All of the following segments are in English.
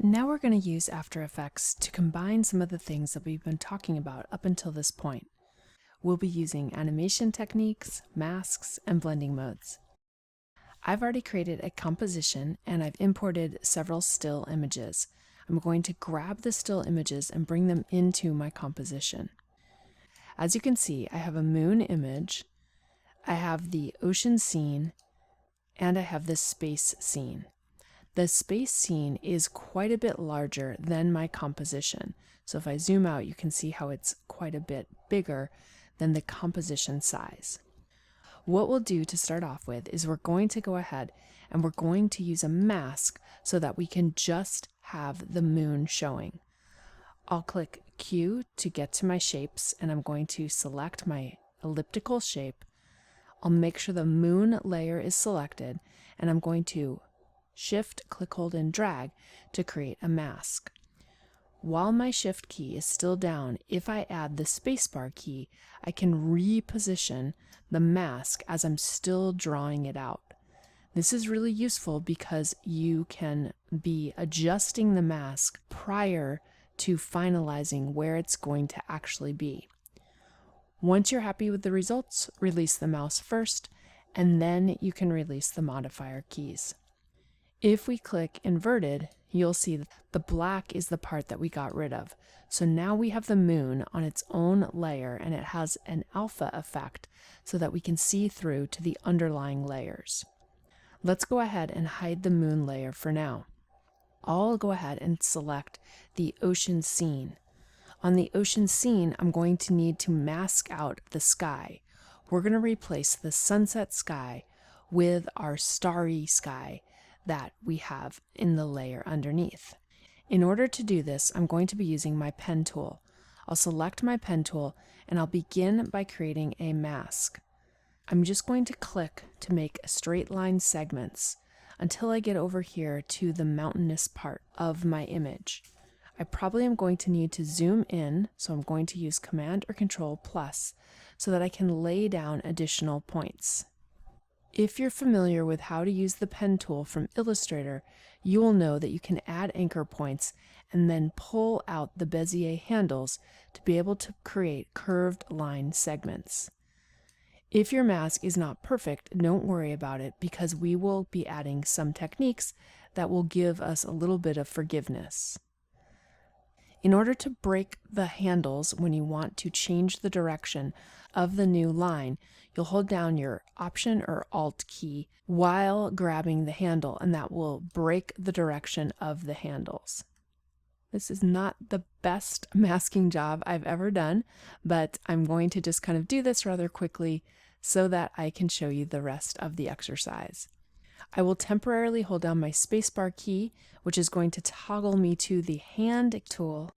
Now we're going to use After Effects to combine some of the things that we've been talking about up until this point. We'll be using animation techniques, masks, and blending modes. I've already created a composition and I've imported several still images. I'm going to grab the still images and bring them into my composition. As you can see, I have a moon image, I have the ocean scene, and I have this space scene. The space scene is quite a bit larger than my composition. So if I zoom out, you can see how it's quite a bit bigger than the composition size. What we'll do to start off with is we're going to go ahead and we're going to use a mask so that we can just have the moon showing. I'll click Q to get to my shapes, and I'm going to select my elliptical shape. I'll make sure the moon layer is selected, and I'm going to Shift, click, hold, and drag to create a mask. While my Shift key is still down, if I add the spacebar key, I can reposition the mask as I'm still drawing it out. This is really useful because you can be adjusting the mask prior to finalizing where it's going to actually be. Once you're happy with the results, release the mouse first, and then you can release the modifier keys. If we click inverted, you'll see that the black is the part that we got rid of. So now we have the moon on its own layer, and it has an alpha effect so that we can see through to the underlying layers. Let's go ahead and hide the moon layer for now. I'll go ahead and select the ocean scene. On the ocean scene, I'm going to need to mask out the sky. We're going to replace the sunset sky with our starry sky that we have in the layer underneath. In order to do this, I'm going to be using my pen tool. I'll select my pen tool and I'll begin by creating a mask. I'm just going to click to make straight line segments until I get over here to the mountainous part of my image. I probably am going to need to zoom in, so I'm going to use Command or Control plus so that I can lay down additional points. If you're familiar with how to use the pen tool from Illustrator, you will know that you can add anchor points and then pull out the Bezier handles to be able to create curved line segments. If your mask is not perfect, don't worry about it because we will be adding some techniques that will give us a little bit of forgiveness. In order to break the handles when you want to change the direction of the new line, you'll hold down your Option or Alt key while grabbing the handle, and that will break the direction of the handles. This is not the best masking job I've ever done, but I'm going to just kind of do this rather quickly so that I can show you the rest of the exercise. I will temporarily hold down my spacebar key, which is going to toggle me to the hand tool,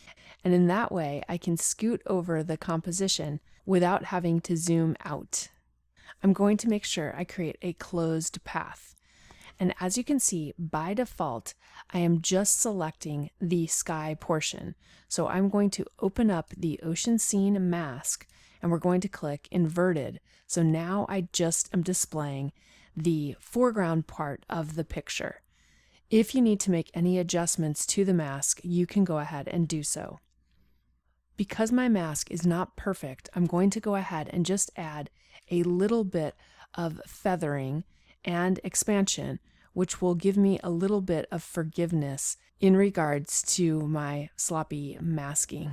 and in that way I can scoot over the composition without having to zoom out. I'm going to make sure I create a closed path. And as you can see, by default, I am just selecting the sky portion. So I'm going to open up the ocean scene mask, and we're going to click inverted. So now I just am displaying the foreground part of the picture. If you need to make any adjustments to the mask, you can go ahead and do so. Because my mask is not perfect, I'm going to go ahead and just add a little bit of feathering and expansion, which will give me a little bit of forgiveness in regards to my sloppy masking.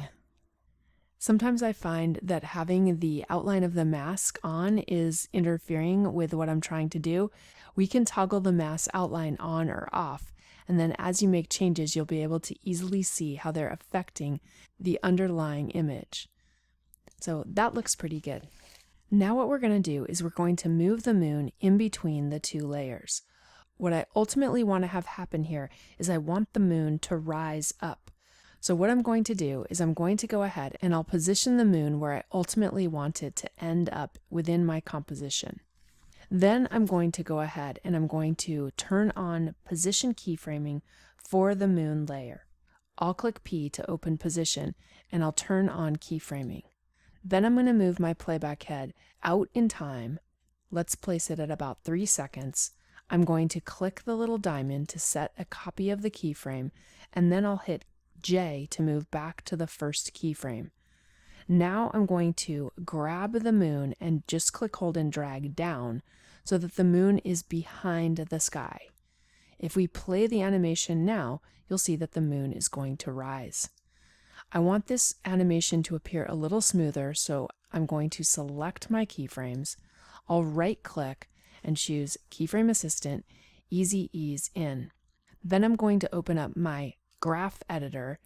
Sometimes I find that having the outline of the mask on is interfering with what I'm trying to do. We can toggle the mask outline on or off, and then as you make changes, you'll be able to easily see how they're affecting the underlying image. So that looks pretty good. Now what we're going to do is we're going to move the moon in between the two layers. What I ultimately want to have happen here is I want the moon to rise up. So what I'm going to do is I'm going to go ahead and I'll position the moon where I ultimately want it to end up within my composition. Then I'm going to go ahead and I'm going to turn on position keyframing for the moon layer. I'll click P to open position and I'll turn on keyframing. Then I'm going to move my playback head out in time. Let's place it at about 3 seconds. I'm going to click the little diamond to set a copy of the keyframe, and then I'll hit J to move back to the first keyframe. Now I'm going to grab the moon and just click, hold, and drag down so that the moon is behind the sky. If we play the animation now, you'll see that the moon is going to rise. I want this animation to appear a little smoother, so I'm going to select my keyframes. I'll right-click and choose Keyframe Assistant, Easy Ease In. Then I'm going to open up my graph editor,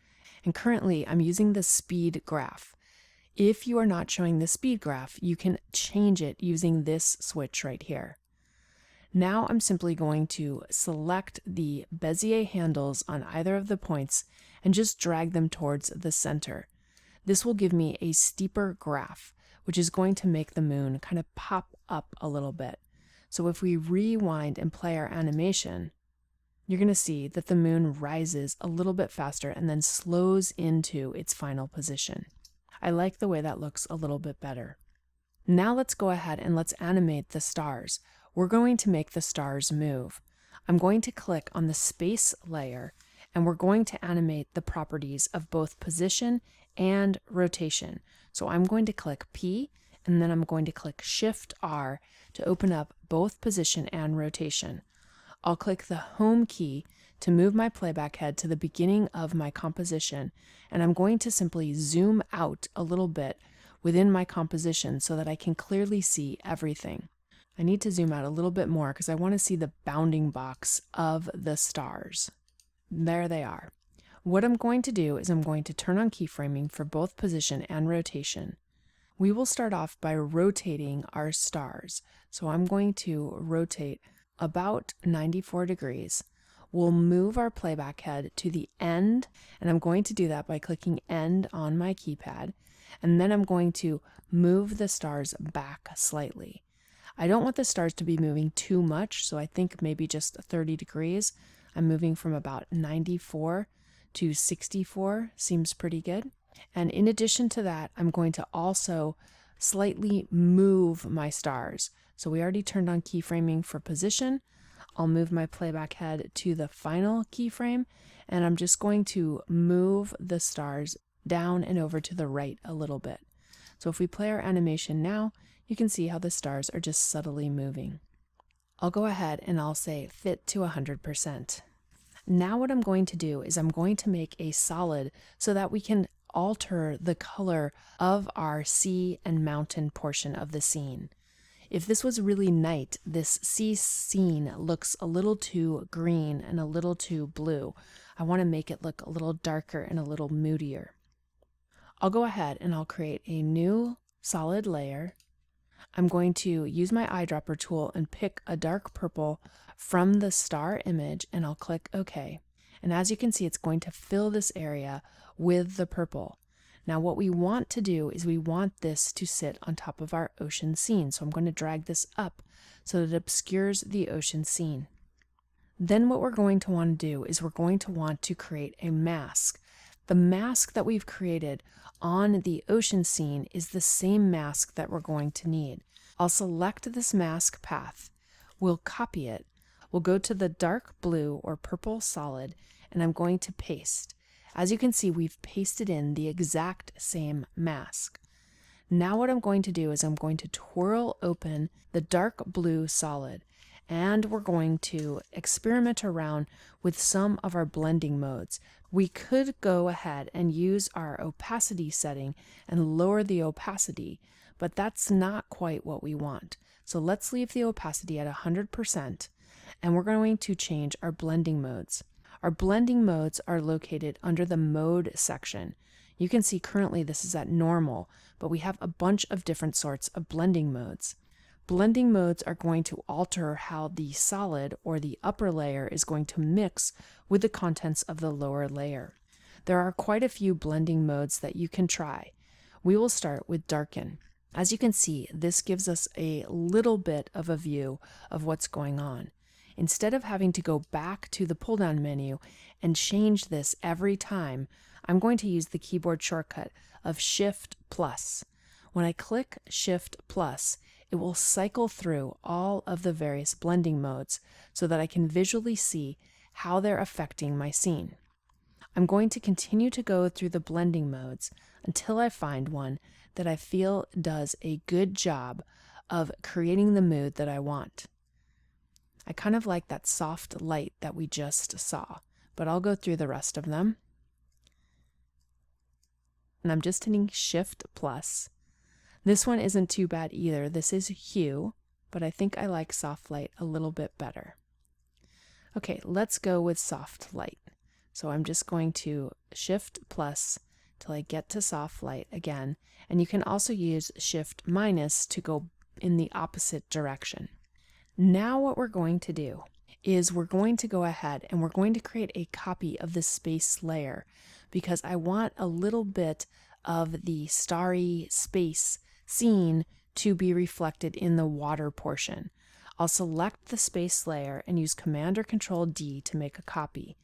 and currently I'm using the speed graph. If you are not showing the speed graph, you can change it using this switch right here. Now I'm simply going to select the Bezier handles on either of the points and just drag them towards the center. This will give me a steeper graph, which is going to make the moon kind of pop up a little bit. So if we rewind and play our animation, you're going to see that the moon rises a little bit faster and then slows into its final position. I like the way that looks a little bit better. Now let's go ahead and let's animate the stars. We're going to make the stars move. I'm going to click on the space layer, and we're going to animate the properties of both position and rotation. So I'm going to click P, and then I'm going to click Shift R to open up both position and rotation. I'll click the Home key to move my playback head to the beginning of my composition, and I'm going to simply zoom out a little bit within my composition so that I can clearly see everything. I need to zoom out a little bit more because I want to see the bounding box of the stars. There they are. What I'm going to do is I'm going to turn on keyframing for both position and rotation. We will start off by rotating our stars. So I'm going to rotate about 94 degrees. We'll move our playback head to the end, and I'm going to do that by clicking End on my keypad, and then I'm going to move the stars back slightly. I don't want the stars to be moving too much, so I think maybe just 30 degrees. I'm moving from about 94 to 64, seems pretty good. And in addition to that, I'm going to also slightly move my stars. So we already turned on keyframing for position. I'll move my playback head to the final keyframe, and I'm just going to move the stars down and over to the right a little bit. So if we play our animation now, you can see how the stars are just subtly moving. I'll go ahead and I'll say fit to 100%. Now what I'm going to do is I'm going to make a solid so that we can alter the color of our sea and mountain portion of the scene. If this was really night, this sea scene looks a little too green and a little too blue. I want to make it look a little darker and a little moodier. I'll go ahead and I'll create a new solid layer. I'm going to use my eyedropper tool and pick a dark purple from the star image, and I'll click OK. And as you can see, it's going to fill this area with the purple. Now what we want to do is we want this to sit on top of our ocean scene. So I'm going to drag this up so that it obscures the ocean scene. Then what we're going to want to do is we're going to want to create a mask. The mask that we've created on the ocean scene is the same mask that we're going to need. I'll select this mask path. We'll copy it. We'll go to the dark blue or purple solid, and I'm going to paste. As you can see, we've pasted in the exact same mask. Now what I'm going to do is I'm going to twirl open the dark blue solid, and we're going to experiment around with some of our blending modes. We could go ahead and use our opacity setting and lower the opacity, but that's not quite what we want. So let's leave the opacity at 100%, and we're going to change our blending modes. Our blending modes are located under the mode section. You can see currently this is at normal, but we have a bunch of different sorts of blending modes. Blending modes are going to alter how the solid or the upper layer is going to mix with the contents of the lower layer. There are quite a few blending modes that you can try. We will start with darken. As you can see, this gives us a little bit of a view of what's going on. Instead of having to go back to the pull-down menu and change this every time, I'm going to use the keyboard shortcut of Shift+. When I click Shift+, it will cycle through all of the various blending modes so that I can visually see how they're affecting my scene. I'm going to continue to go through the blending modes until I find one that I feel does a good job of creating the mood that I want. I kind of like that soft light that we just saw, but I'll go through the rest of them. And I'm just hitting Shift plus. This one isn't too bad either. This is hue, but I think I like soft light a little bit better. Okay, let's go with soft light. So I'm just going to Shift plus till I get to soft light again, and you can also use Shift minus to go in the opposite direction. Now what we're going to do is we're going to go ahead and we're going to create a copy of the space layer because I want a little bit of the starry space scene to be reflected in the water portion. I'll select the space layer and use Command or Control D to make a copy.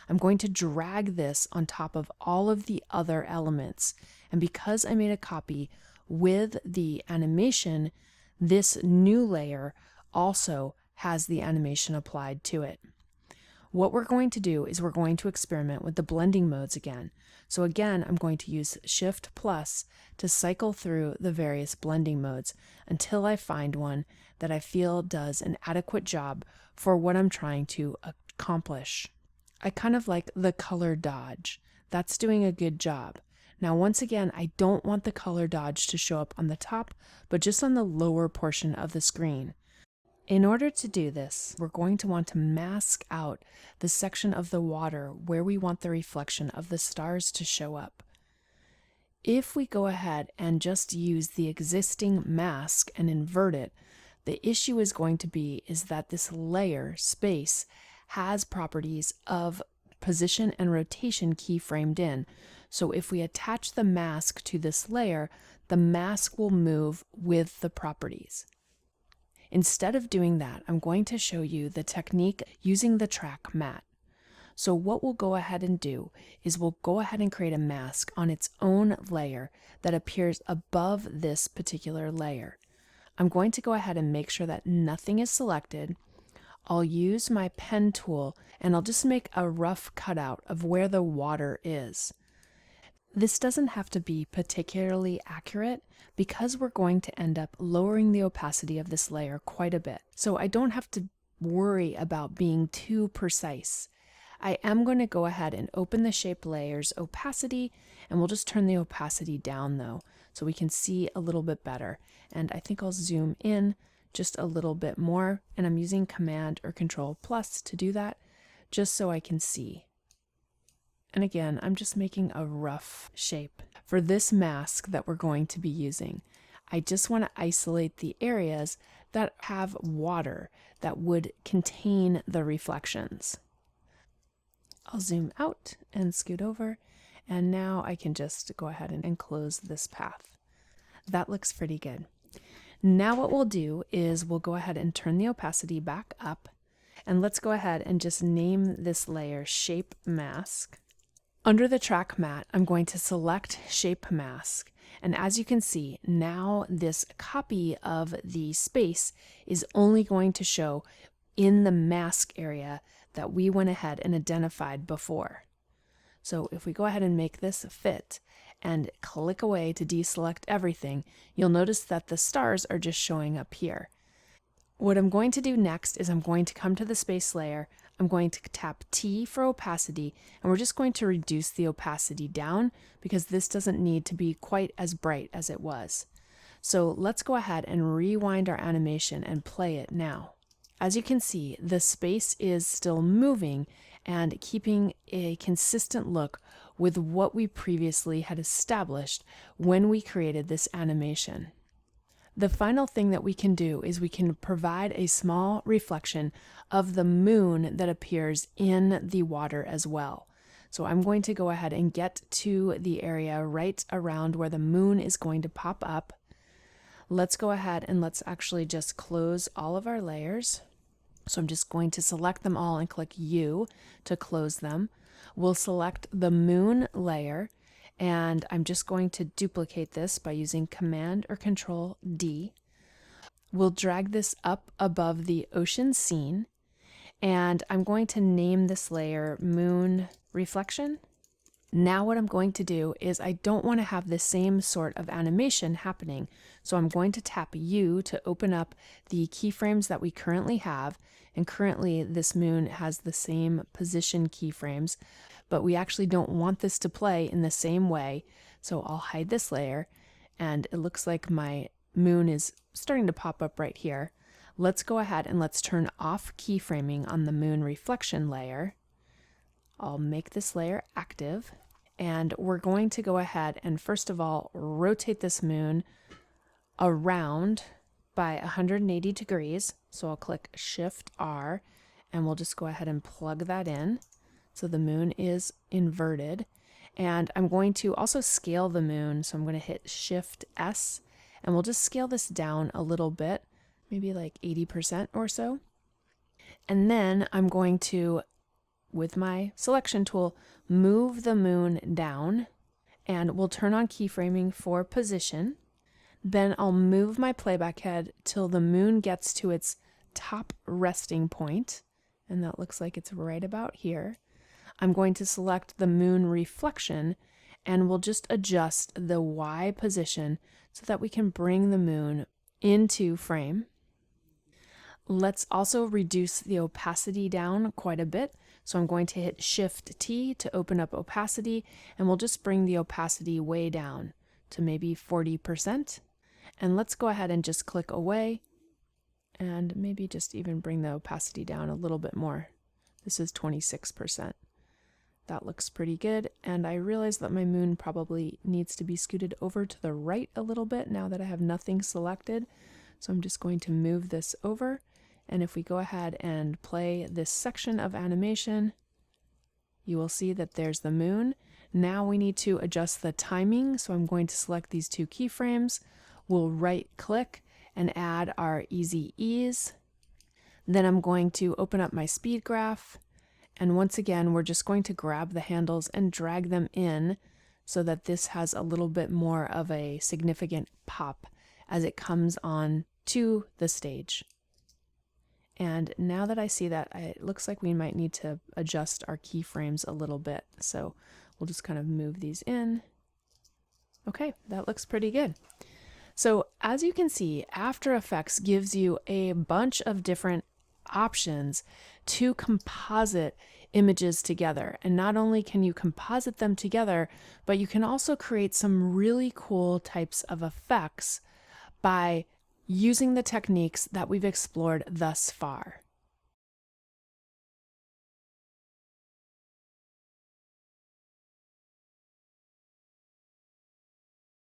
I'm going to drag this on top of all of the other elements, and because I made a copy with the animation, this new layer also has the animation applied to it. What we're going to do is we're going to experiment with the blending modes again. So again, I'm going to use Shift plus to cycle through the various blending modes until I find one that I feel does an adequate job for what I'm trying to accomplish. I kind of like the color dodge. That's doing a good job. Now once again, I don't want the color dodge to show up on the top, but just on the lower portion of the screen. In order to do this, we're going to want to mask out the section of the water where we want the reflection of the stars to show up. If we go ahead and just use the existing mask and invert it, the issue is going to be is that this layer, space, has properties of position and rotation keyframed in. So if we attach the mask to this layer, the mask will move with the properties. Instead of doing that, I'm going to show you the technique using the track matte. So what we'll go ahead and do is we'll go ahead and create a mask on its own layer that appears above this particular layer. I'm going to go ahead and make sure that nothing is selected. I'll use my pen tool and I'll just make a rough cutout of where the water is. This doesn't have to be particularly accurate because we're going to end up lowering the opacity of this layer quite a bit. So I don't have to worry about being too precise. I am going to go ahead and open the shape layer's opacity, and we'll just turn the opacity down though so we can see a little bit better. And I think I'll zoom in just a little bit more, and I'm using Command or Control plus to do that just so I can see. And again, I'm just making a rough shape. For this mask that we're going to be using, I just want to isolate the areas that have water that would contain the reflections. I'll zoom out and scoot over, and now I can just go ahead and close this path. That looks pretty good. Now what we'll do is we'll go ahead and turn the opacity back up, and let's go ahead and just name this layer Shape Mask. Under the track matte, I'm going to select Shape Mask, and as you can see, now this copy of the space is only going to show in the mask area that we went ahead and identified before. So if we go ahead and make this fit and click away to deselect everything, you'll notice that the stars are just showing up here. What I'm going to do next is I'm going to come to the space layer, I'm going to tap T for opacity, and we're just going to reduce the opacity down because this doesn't need to be quite as bright as it was. So let's go ahead and rewind our animation and play it now. As you can see, the space is still moving and keeping a consistent look with what we previously had established when we created this animation. The final thing that we can do is we can provide a small reflection of the moon that appears in the water as well. So I'm going to go ahead and get to the area right around where the moon is going to pop up. Let's go ahead and let's actually just close all of our layers. So I'm just going to select them all and click U to close them. We'll select the moon layer, and I'm just going to duplicate this by using Command or Control D. We'll drag this up above the ocean scene, and I'm going to name this layer Moon Reflection. Now what I'm going to do is I don't want to have the same sort of animation happening. So I'm going to tap U to open up the keyframes that we currently have. And currently this moon has the same position keyframes, but we actually don't want this to play in the same way. So I'll hide this layer, and it looks like my moon is starting to pop up right here. Let's go ahead and let's turn off keyframing on the moon reflection layer. I'll make this layer active, and we're going to go ahead and first of all rotate this moon around by 180 degrees. So I'll click Shift R, and we'll just go ahead and plug that in. So the moon is inverted, and I'm going to also scale the moon. So I'm going to hit Shift S, and we'll just scale this down a little bit, maybe like 80% or so. And then I'm going to, with my selection tool, move the moon down, and we'll turn on keyframing for position. Then I'll move my playback head till the moon gets to its top resting point, and that looks like it's right about here. I'm going to select the moon reflection, and we'll just adjust the Y position so that we can bring the moon into frame. Let's also reduce the opacity down quite a bit. So I'm going to hit Shift T to open up opacity, and we'll just bring the opacity way down to maybe 40%. And let's go ahead and just click away, and maybe just even bring the opacity down a little bit more. This is 26%. That looks pretty good, and I realize that my moon probably needs to be scooted over to the right a little bit now that I have nothing selected. So I'm just going to move this over. And if we go ahead and play this section of animation, you will see that there's the moon. Now we need to adjust the timing. So I'm going to select these two keyframes. We'll right click and add our easy ease. Then I'm going to open up my speed graph. And once again, we're just going to grab the handles and drag them in so that this has a little bit more of a significant pop as it comes on to the stage. And now that I see that, it looks like we might need to adjust our keyframes a little bit. So we'll just kind of move these in. Okay, that looks pretty good. So as you can see, After Effects gives you a bunch of different options to composite images together. And not only can you composite them together, but you can also create some really cool types of effects by using the techniques that we've explored thus far.